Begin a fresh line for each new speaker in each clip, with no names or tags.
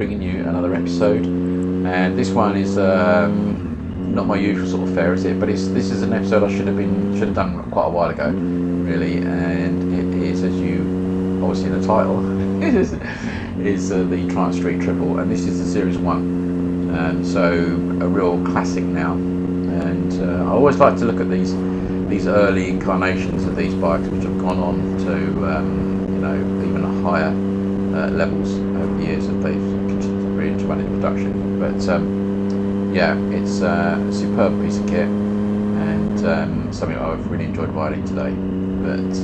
bringing you another episode, and this one is not my usual sort of fare, is it? But this is an episode I should have done quite a while ago, really, and it is, as you obviously in the title, is the Triumph Street Triple, and this is the Series 1, so a real classic now. And I always like to look at these early incarnations of these bikes, which have gone on to even higher levels over the years as they've continued to run into production. But yeah, it's a superb piece of kit, and something I've really enjoyed riding today. But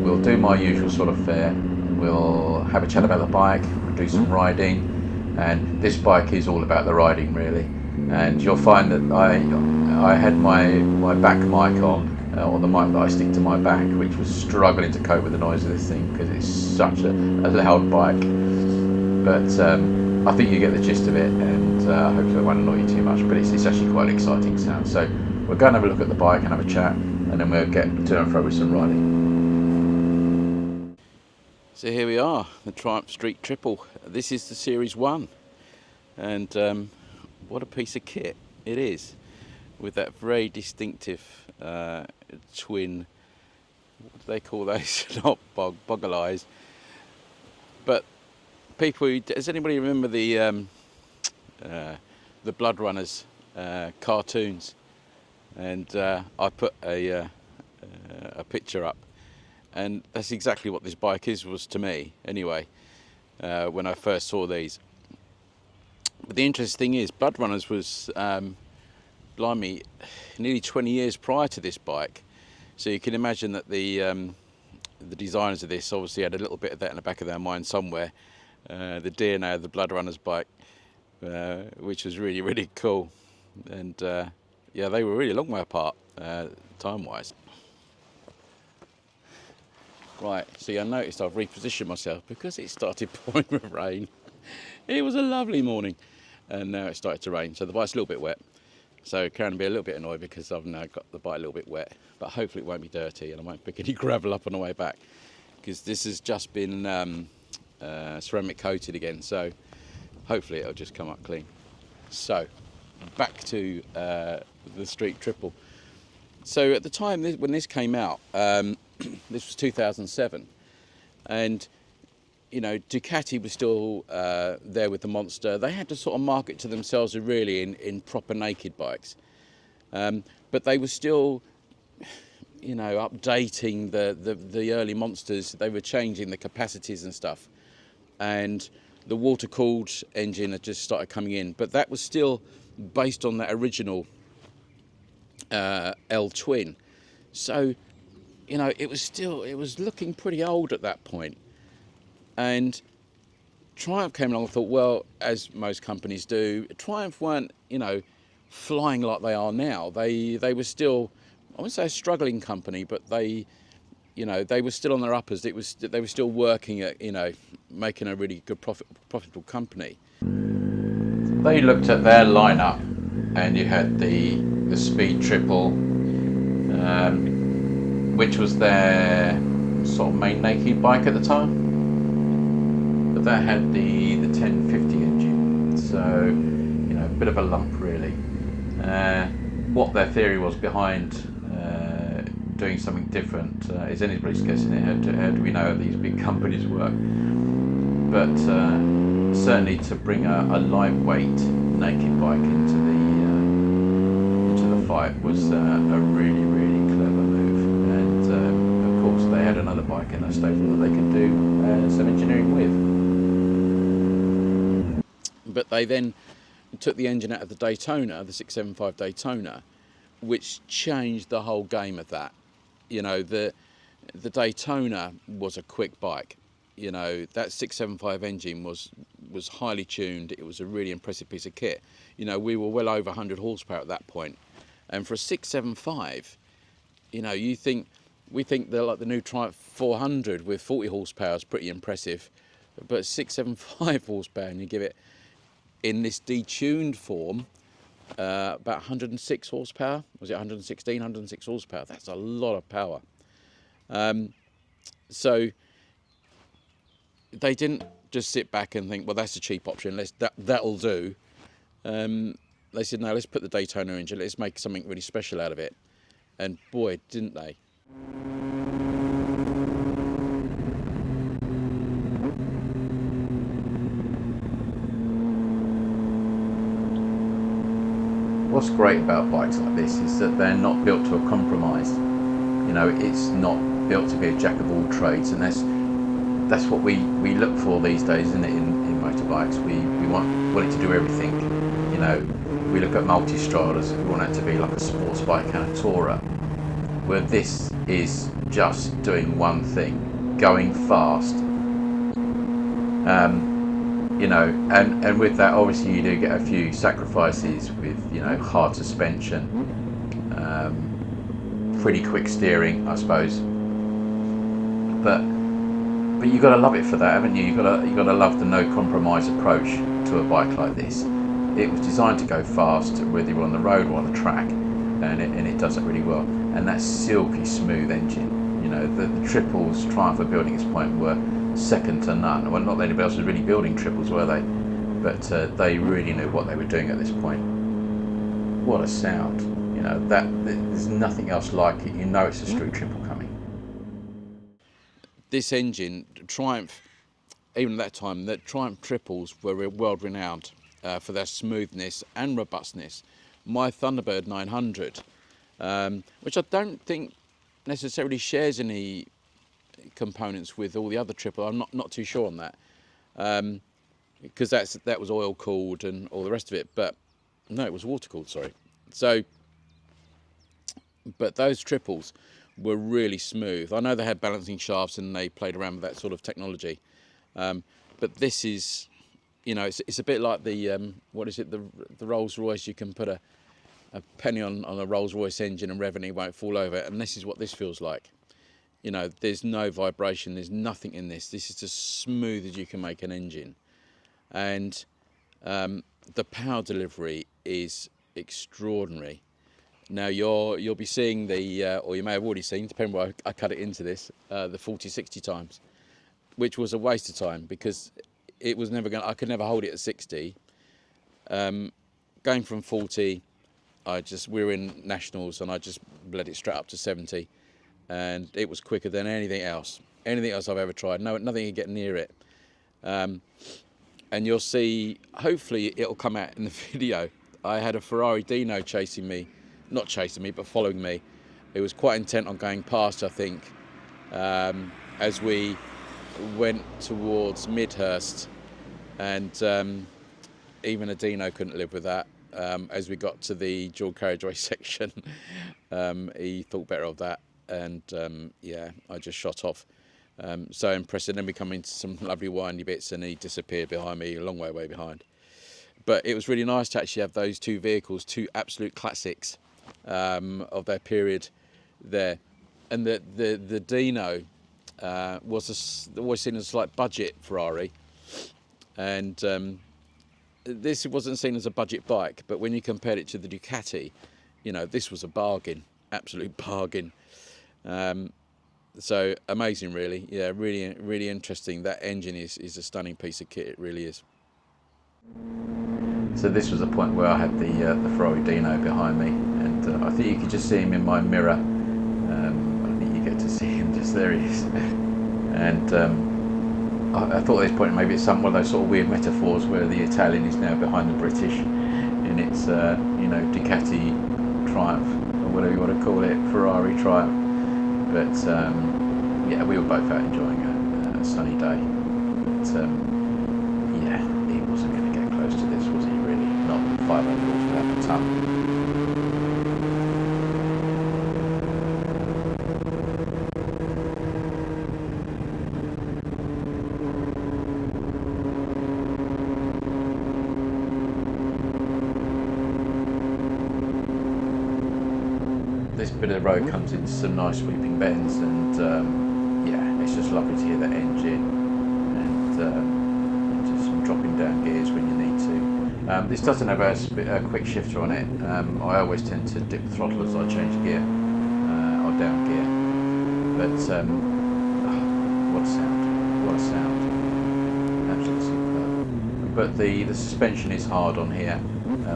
we'll do my usual sort of fare. We'll have a chat about the bike, we'll do some riding, and this bike is all about the riding, really. And you'll find that I had my back mic on, or the mic that I stick to my back, which was struggling to cope with the noise of this thing because it's such a loud bike. But I think you get the gist of it, and hopefully it won't annoy you too much. But it's actually quite an exciting sound. So we'll go and have a look at the bike and have a chat, and then we'll get to and fro with some riding. So here we are, the Triumph Street Triple. This is the Series 1, and what a piece of kit it is, with that very distinctive twin, what do they call those? Not boggle eyes. But people, does anybody remember the Blood Runners cartoons? And I put a picture up, and that's exactly what this bike was to me anyway, when I first saw these. But the interesting thing is, Blood Runners was, blimey, nearly 20 years prior to this bike. So you can imagine that the designers of this obviously had a little bit of that in the back of their mind somewhere. The DNA of the Blood Runners bike, which was really, really cool. And yeah, they were really a long way apart, time-wise. Right, so I noticed I've repositioned myself because it started pouring with rain. It was a lovely morning, and now it started to rain, so the bike's a little bit wet. So Karen will be a little bit annoyed because I've now got the bike a little bit wet, but hopefully it won't be dirty and I won't pick any gravel up on the way back, because this has just been ceramic coated again, so hopefully it'll just come up clean. So back to the Street Triple. So at the time when this came out, this was 2007, and you know, Ducati was still there with the Monster. They had to sort of market to themselves really in proper naked bikes. But they were still, you know, updating the early Monsters. They were changing the capacities and stuff. And the water-cooled engine had just started coming in. But that was still based on that original L twin. So, you know, it was looking pretty old at that point. And Triumph came along and thought, well, as most companies do, Triumph weren't, you know, flying like they are now. They were still, I wouldn't say a struggling company, but they, you know, they were still on their uppers. They were still working at, you know, making a really good profitable company. They looked at their lineup, and you had the Speed Triple, which was their sort of main naked bike at the time. But that had the 1050 engine, so, you know, a bit of a lump really. What their theory was behind doing something different is anybody's guessing it. How do we know how these big companies work? But certainly to bring a lightweight naked bike into the fight was a really, really clever move. And of course they had another bike in their stable that they could do some engineering with. But they then took the engine out of the Daytona, the 675 Daytona, which changed the whole game of that. You know, the Daytona was a quick bike. You know, that 675 engine was highly tuned. It was a really impressive piece of kit. You know, we were well over 100 horsepower at that point. And for a 675, you know, we think they're like the new Triumph 400 with 40 horsepower is pretty impressive. But 675 horsepower, and you give it, in this detuned form, about 106 horsepower. Was it 116, 106 horsepower? That's a lot of power. So they didn't just sit back and think, well, that's a cheap option, that'll do. They said, no, let's put the Daytona engine, let's make something really special out of it. And boy, didn't they. What's great about bikes like this is that they're not built to a compromise. You know, it's not built to be a jack of all trades, and that's what we look for these days, isn't it, in motorbikes. We want it to do everything. You know, we look at multi-stradas, we want it to be like a sports bike and a tourer, where this is just doing one thing, going fast. You know, and with that, obviously, you do get a few sacrifices with, you know, hard suspension, pretty quick steering, I suppose. But you got to love it for that, haven't you? You got to love the no compromise approach to a bike like this. It was designed to go fast, whether you're on the road or on the track, and it does it really well. And that silky smooth engine, you know, the triples Triumph were building at this point were second to none. Well, not that anybody else was really building triples, were they? But they really knew what they were doing at this point. What a sound! You know, there's nothing else like it. You know, it's a street triple coming. This engine, Triumph, even at that time, the Triumph triples were world renowned for their smoothness and robustness. My Thunderbird 900, which I don't think necessarily shares any components with all the other triple. I'm not too sure on that, because that was oil cooled and all the rest of it. But no, it was water cooled. Sorry. So, but those triples were really smooth. I know they had balancing shafts and they played around with that sort of technology, but this is, you know, it's a bit like the what is it? The Rolls Royce. You can put a penny on a Rolls Royce engine and rev and it won't fall over. And this is what this feels like. You know, there's no vibration, there's nothing in this. This is as smooth as you can make an engine. And the power delivery is extraordinary. Now you'll be seeing the, or you may have already seen, depending where I cut it into this, the 40-60 times, which was a waste of time because it was never I could never hold it at 60. Going from 40, we were in nationals and I just bled it straight up to 70. And it was quicker than anything else I've ever tried. No, nothing can get near it. And you'll see, hopefully it'll come out in the video. I had a Ferrari Dino not chasing me, but following me. It was quite intent on going past, I think, as we went towards Midhurst. And even a Dino couldn't live with that. As we got to the dual carriageway section, he thought better of that. And yeah, I just shot off. So impressive. Then we come into some lovely windy bits and he disappeared behind me, a long way behind. But it was really nice to actually have those two vehicles, two absolute classics of their period there. And the Dino was always seen as a slight budget Ferrari. And this wasn't seen as a budget bike, but when you compared it to the Ducati, you know, this was a bargain, absolute bargain. So amazing, really. Yeah, really interesting. That engine is a stunning piece of kit. It really is. So this was a point where I had the Ferrari Dino behind me, and I think you could just see him in my mirror. I think you get to see him just there. He is. And I thought at this point maybe it's some one of those sort of weird metaphors where the Italian is now behind the British, and it's you know, Ducati Triumph or whatever you want to call it, Ferrari Triumph. But yeah, we were both out enjoying a sunny day. But yeah, he wasn't going to get close to this, was he? Really, not 500 horsepower per tonne. This bit of the road comes into some nice sweeping bends, and yeah, it's just lovely to hear that engine and just dropping down gears when you need to. This doesn't have a quick shifter on it. I always tend to dip the throttle as I change gear or down gear. But oh, what a sound! What a sound! but the suspension is hard on here.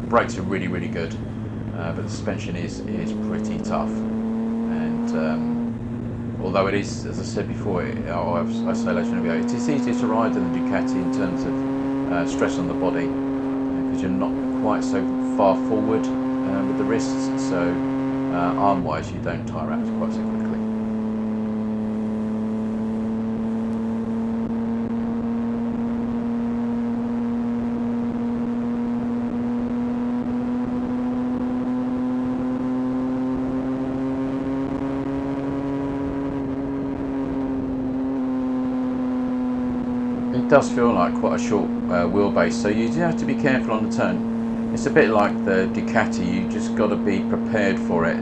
Brakes are really, really good, but the suspension is pretty tough. And although it is, as I said before, I say later in the video, it is easier to ride than the Ducati in terms of stress on the body, because you're not quite so far forward with the wrists, so arm-wise you don't tire out quite so quickly. It does feel like quite a short wheelbase, so you do have to be careful on the turn. It's a bit like the Ducati, you just got to be prepared for it,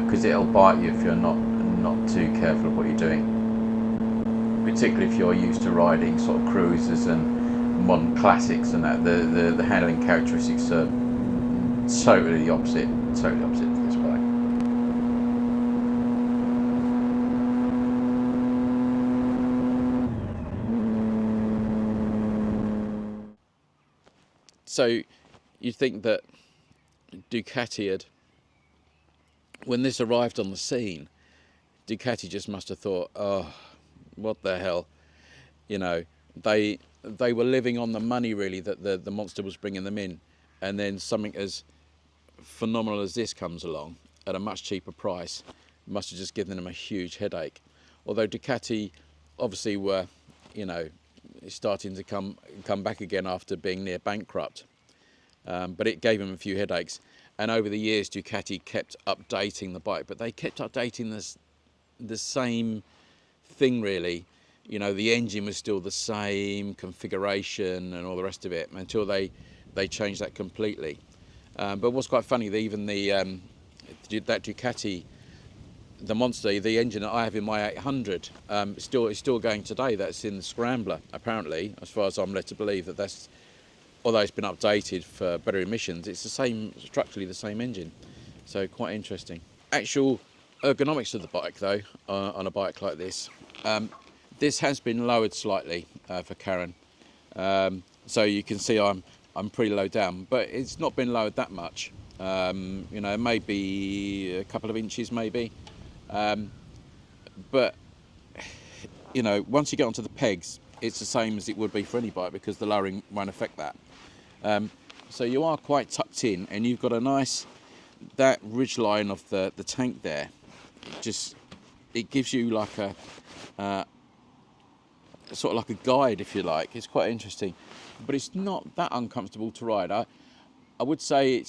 because it'll bite you if you're not too careful of what you're doing. Particularly if you're used to riding sort of cruisers and modern classics and that, the handling characteristics are totally the opposite to this bike. So you'd think that Ducati had, when this arrived on the scene, Ducati just must have thought, oh, what the hell, you know, they were living on the money really that the monster was bringing them in, and then something as phenomenal as this comes along at a much cheaper price must have just given them a huge headache. Although Ducati obviously were, you know, starting to come back again after being near bankrupt, but it gave them a few headaches. And over the years Ducati kept updating the bike, but they kept updating the same thing really. You know, the engine was still the same configuration and all the rest of it until they changed that completely. But what's quite funny, even that Ducati, the Monster, the engine that I have in my 800, is still going today. That's in the Scrambler, apparently, as far as I'm led to believe. That's, although it's been updated for better emissions, it's the same, structurally the same engine. So quite interesting. Actual ergonomics of the bike, though, on a bike like this, this has been lowered slightly for Karen. So you can see I'm pretty low down, but it's not been lowered that much. You know, maybe a couple of inches, maybe. But you know, once you get onto the pegs, it's the same as it would be for any bike because the lowering won't affect that. So you are quite tucked in, and you've got a nice, that ridge line of the tank there. It gives you like a sort of like a guide, if you like. It's quite interesting, but it's not that uncomfortable to ride. I would say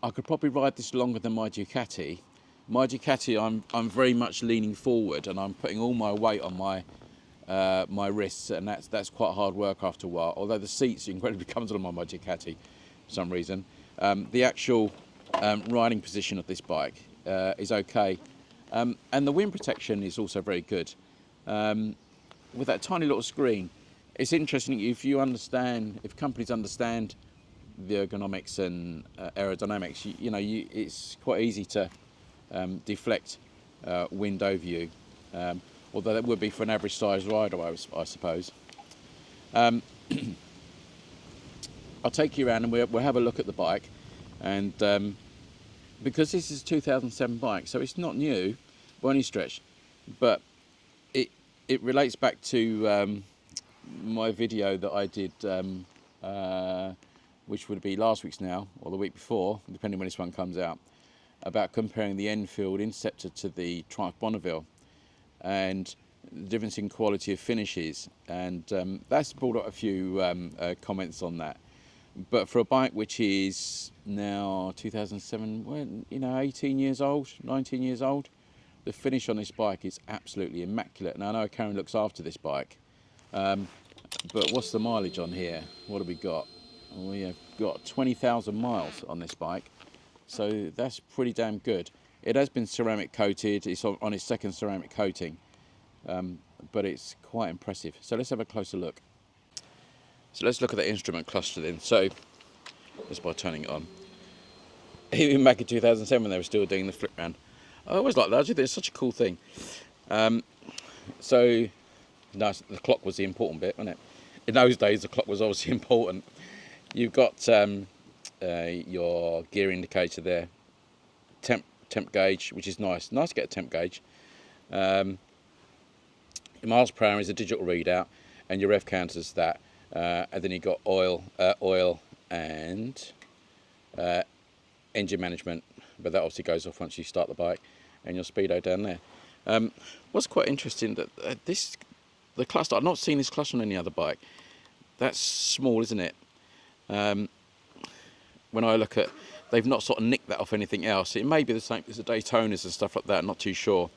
I could probably ride this longer than my Ducati. My Ducati, I'm very much leaning forward, and I'm putting all my weight on my wrists, and that's quite hard work after a while. Although the seats are incredibly comfortable on my Ducati for some reason. The actual riding position of this bike is okay, and the wind protection is also very good. With that tiny little screen, it's interesting if companies understand the ergonomics and aerodynamics. You know, it's quite easy to deflect wind over you, although that would be for an average sized rider, I suppose. I'll take you around and we'll have a look at the bike, and because this is a 2007 bike, so it's not new by any stretch, but it relates back to my video that I did, which would be last week's now, or the week before, depending when this one comes out, about comparing the Enfield Inceptor to the Triumph Bonneville and the difference in quality of finishes, and that's brought up a few comments on that. But for a bike which is now 2007, well, you know, 18 years old, 19 years old, the finish on this bike is absolutely immaculate. Now I know Karen looks after this bike, but what's the mileage on here? What have we got? We have got 20,000 miles on this bike, so that's pretty damn good. It has been ceramic coated. It's on its second ceramic coating, but it's quite impressive. So let's have a closer look. So let's look at the instrument cluster then. So just by turning it on, even back in 2007 they were still doing the flip round. I always like that. I think it's such a cool thing. So nice. The clock was the important bit, wasn't in those days the clock was obviously important. You've got your gear indicator there, temp gauge, which is nice to get a temp gauge. Your miles per hour is a digital readout, and your rev counter's that, and then you've got oil and engine management, but that obviously goes off once you start the bike, and your speedo down there. What's quite interesting that the cluster, I've not seen this cluster on any other bike. That's small, isn't it? When I look at, they've not sort of nicked that off anything else. It may be the same as the Daytonas and stuff like that, I'm not too sure.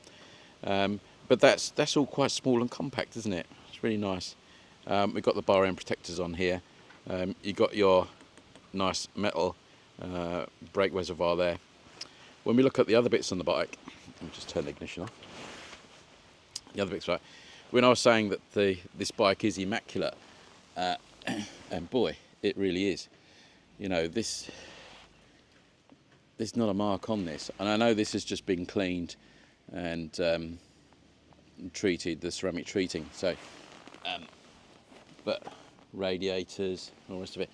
But that's all quite small and compact, isn't it? It's really nice. We've got the bar end protectors on here. You've got your nice metal brake reservoir there. When we look at the other bits on the bike, let me just turn the ignition off. The other bits, right? When I was saying that this bike is immaculate, and boy, it really is. You know, there's not a mark on this, and I know this has just been cleaned and treated, the ceramic treating. So, but radiators, all the rest of it.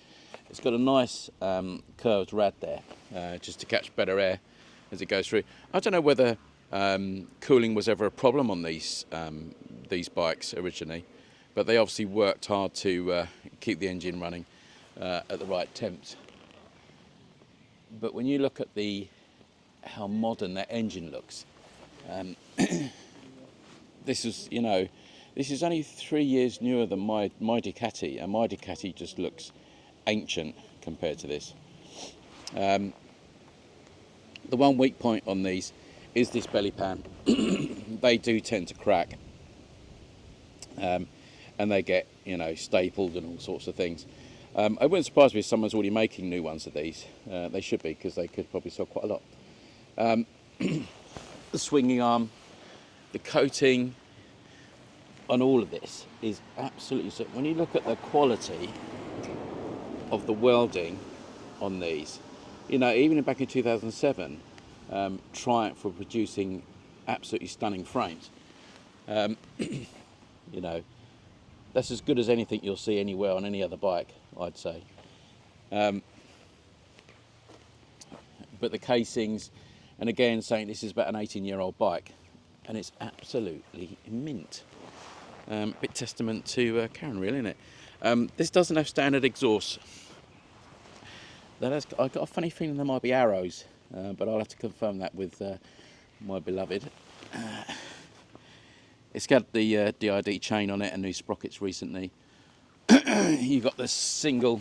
It's got a nice curved rad there, just to catch better air as it goes through. I don't know whether cooling was ever a problem on these bikes originally, but they obviously worked hard to keep the engine running at the right temps. But when you look at how modern that engine looks, this is only 3 years newer than my Ducati, and my Ducati just looks ancient compared to this. The one weak point on these is this belly pan. They do tend to crack, and they get stapled and all sorts of things. I wouldn't surprise me if someone's already making new ones of these. They should be, because they could probably sell quite a lot. The swinging arm, the coating on all of this is absolutely so. When you look at the quality of the welding on these, even back in 2007, Triumph were producing absolutely stunning frames. That's as good as anything you'll see anywhere on any other bike, I'd say. But the casings, and again saying this is about an 18-year-old bike, and it's absolutely mint. Bit testament to Karen, really, isn't it? This doesn't have standard exhaust. I've got a funny feeling there might be arrows, but I'll have to confirm that with my beloved. It's got the DID chain on it and new sprockets recently. You've got the single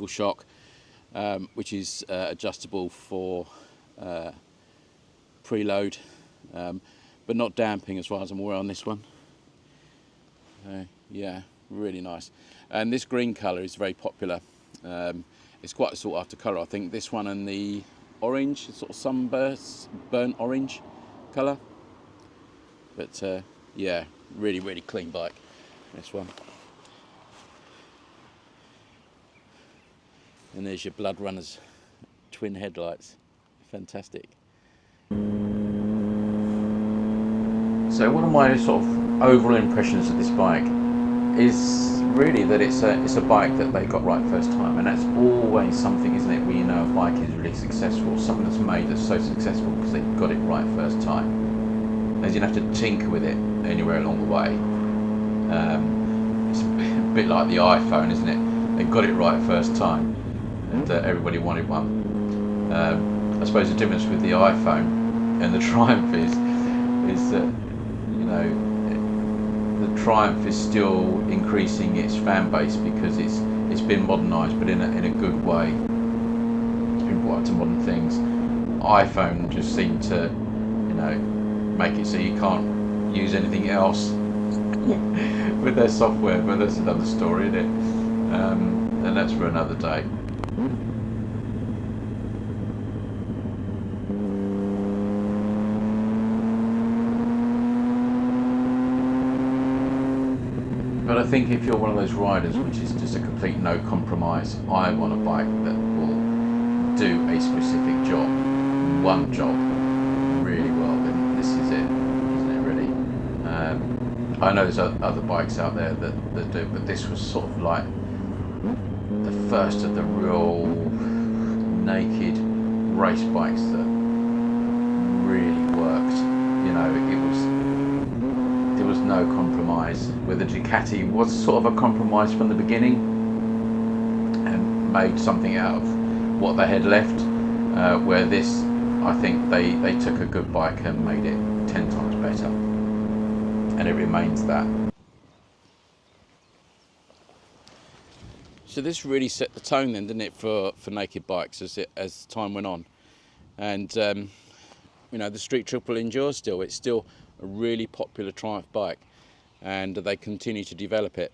shock, which is adjustable for preload, but not damping as far as I'm aware on this one. Yeah, really nice. And this green colour is very popular. It's quite a sought after colour. I think this one and the orange, sort of sunburnt orange colour. But yeah, really, really clean bike, this one. And there's your Blood Runners twin headlights. Fantastic. So one of my sort of overall impressions of this bike is really that it's a bike that they got right first time, and that's always something, isn't it? When you know a bike is really successful, something that's made that's so successful because they got it right first time. They didn't have to tinker with it anywhere along the way. It's a bit like the iPhone, isn't it? They got it right first time, and everybody wanted one. I suppose the difference with the iPhone and the Triumph is that the Triumph is still increasing its fan base because it's been modernised, but in a good way. It's been brought up to modern things. iPhone just seemed to make it so you can't use anything else with their software, but that's another story, isn't it? And that's for another day. But I think if you're one of those riders which is just a complete no compromise, I want a bike that will do a specific job, one job, really well, then this is it, isn't it, really? I know there's other bikes out there that do, but this was sort of like the first of the real naked race bikes that really worked. You know, there was no compromise. With the Ducati was sort of a compromise from the beginning and made something out of what they had left, where this, I think they took a good bike and made it 10 times better, and it remains that. So this really set the tone then, didn't it, for naked bikes as time went on. And you know, the Street Triple endures still. It's still a really popular Triumph bike, and they continue to develop it.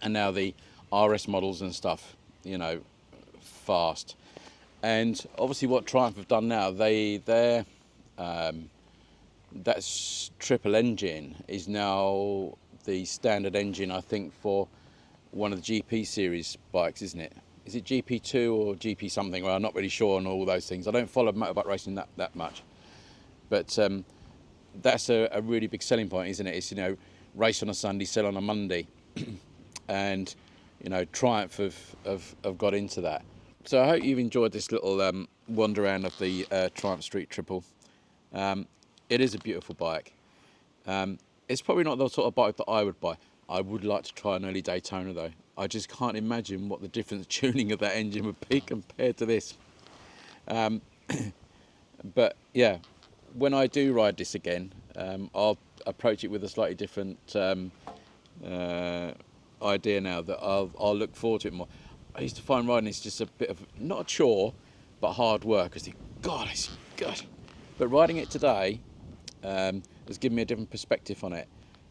And now the RS models and stuff, you know, fast. And obviously what Triumph have done now, their that triple engine is now the standard engine, I think, for one of the GP series bikes, isn't it? Is it GP2 or GP something? Well, I'm not really sure on all those things. I don't follow motorbike racing that much. But that's a really big selling point, isn't it? It's, you know, race on a Sunday, sell on a Monday. And, you know, Triumph have got into that. So I hope you've enjoyed this little wander around of the Triumph Street Triple. It is a beautiful bike. It's probably not the sort of bike that I would buy. I would like to try an early Daytona though. I just can't imagine what the different tuning of that engine would be compared to this. But yeah, when I do ride this again, I'll approach it with a slightly different idea now, that I'll look forward to it more. I used to find riding this just a bit of, not a chore, but hard work. I think, God, it's good. But riding it today has given me a different perspective on it.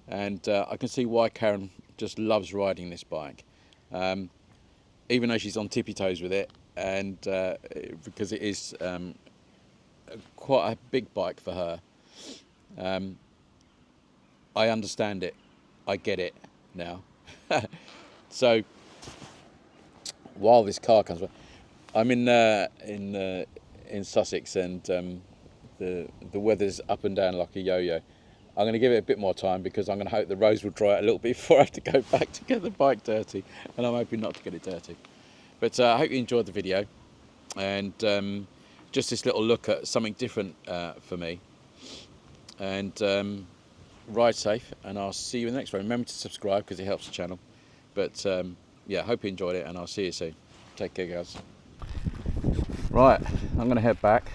And I can see why Karen just loves riding this bike, even though she's on tippy toes with it, and because it is quite a big bike for her. I understand it, I get it now. So while this car comes, I'm in Sussex, and the weather's up and down like a yo-yo. I'm going to give it a bit more time because I'm going to hope the roads will dry out a little bit before I have to go back to get the bike dirty, and I'm hoping not to get it dirty. But I hope you enjoyed the video, and just this little look at something different for me. And ride safe, and I'll see you in the next one. Remember to subscribe because it helps the channel. But yeah, hope you enjoyed it, and I'll see you soon. Take care, guys. Right, I'm going to head back.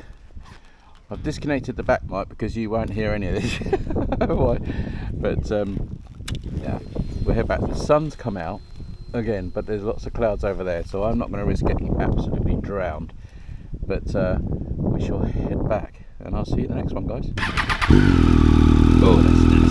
I've disconnected the back mic because you won't hear any of this. Why? But yeah, we'll head back. The sun's come out again, but there's lots of clouds over there, so I'm not going to risk getting absolutely drowned. But we shall head back, and I'll see you in the next one, guys. Oh, that's